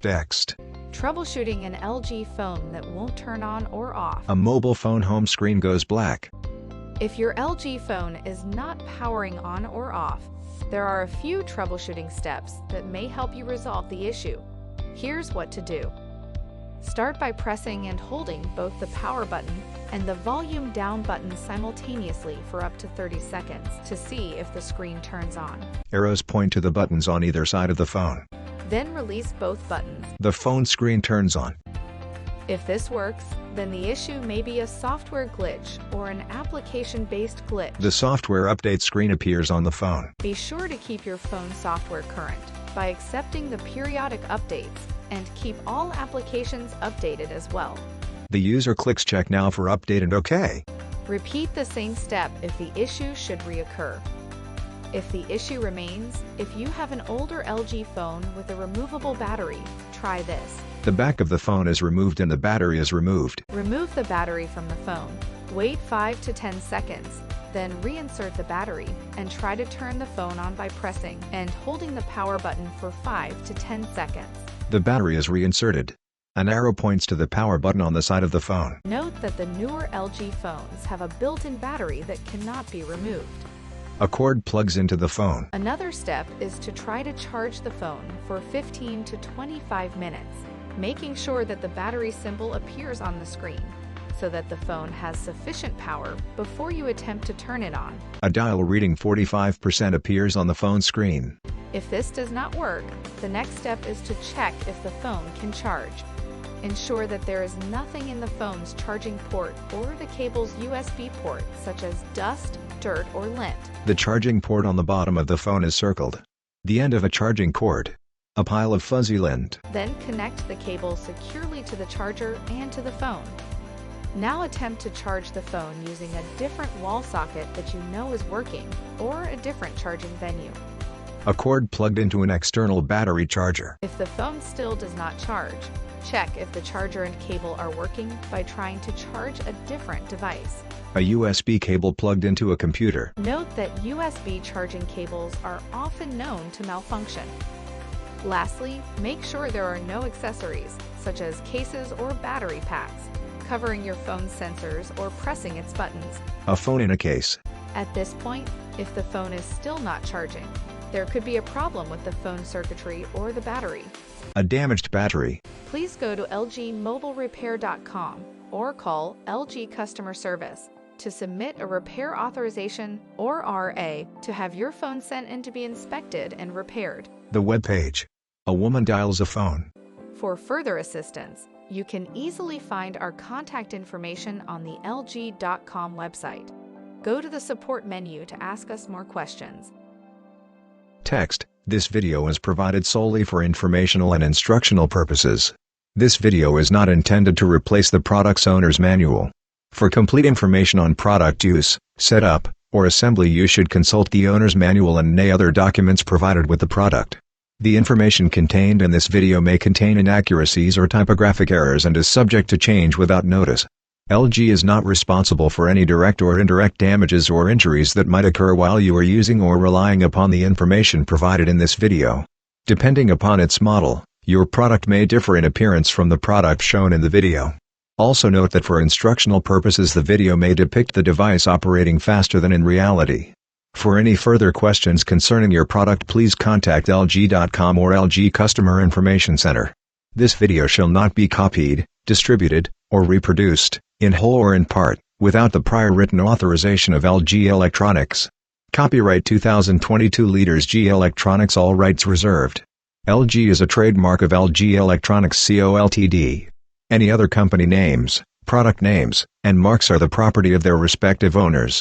Text. Troubleshooting an LG phone that won't turn on or off. A mobile phone home screen goes black. If your LG phone is not powering on or off, there are a few troubleshooting steps that may help you resolve the issue. Here's what to do. Start by pressing and holding both the power button and the volume down button simultaneously for up to 30 seconds to see if the screen turns on. Arrows point to the buttons on either side of the phone. Then release both buttons. The phone screen turns on. If this works, then the issue may be a software glitch or an application-based glitch. The software update screen appears on the phone. Be sure to keep your phone software current by accepting the periodic updates and keep all applications updated as well. The user clicks Check Now for update and OK. Repeat the same step if the issue should reoccur. If the issue remains, if you have an older LG phone with a removable battery, try this. The back of the phone is removed and the battery is removed. Remove the battery from the phone. Wait 5 to 10 seconds, then reinsert the battery and try to turn the phone on by pressing and holding the power button for 5 to 10 seconds. The battery is reinserted. An arrow points to the power button on the side of the phone. Note that the newer LG phones have a built-in battery that cannot be removed. A cord plugs into the phone. Another step is to try to charge the phone for 15 to 25 minutes, making sure that the battery symbol appears on the screen so that the phone has sufficient power before you attempt to turn it on. A dial reading 45% appears on the phone screen. If this does not work, the next step is to check if the phone can charge. Ensure that there is nothing in the phone's charging port or the cable's USB port, such as dust, dirt, or lint. The charging port on the bottom of the phone is circled. The end of a charging cord. A pile of fuzzy lint. Then connect the cable securely to the charger and to the phone. Now attempt to charge the phone using a different wall socket that you know is working, or a different charging venue. A cord plugged into an external battery charger. If the phone still does not charge, check if the charger and cable are working by trying to charge a different device. A USB cable plugged into a computer. Note that USB charging cables are often known to malfunction. Lastly, make sure there are no accessories, such as cases or battery packs, covering your phone's sensors or pressing its buttons. A phone in a case. At this point, if the phone is still not charging, there could be a problem with the phone circuitry or the battery. A damaged battery. Please go to lgmobilerepair.com or call LG Customer Service to submit a repair authorization or RA to have your phone sent in to be inspected and repaired. The web page. A woman dials a phone. For further assistance, you can easily find our contact information on the lg.com website. Go to the support menu to ask us more questions. Text. This video is provided solely for informational and instructional purposes. This video is not intended to replace the product's owner's manual. For complete information on product use, setup, or assembly, you should consult the owner's manual and any other documents provided with the product. The information contained in this video may contain inaccuracies or typographic errors and is subject to change without notice. LG is not responsible for any direct or indirect damages or injuries that might occur while you are using or relying upon the information provided in this video. Depending upon its model, your product may differ in appearance from the product shown in the video. Also note that for instructional purposes the video may depict the device operating faster than in reality. For any further questions concerning your product, please contact lg.com or LG Customer Information Center. This video shall not be copied, distributed, or reproduced, in whole or in part, without the prior written authorization of LG Electronics. Copyright 2022 Leaders G Electronics, all rights reserved. LG is a trademark of LG Electronics Co. Ltd. Any other company names, product names, and marks are the property of their respective owners.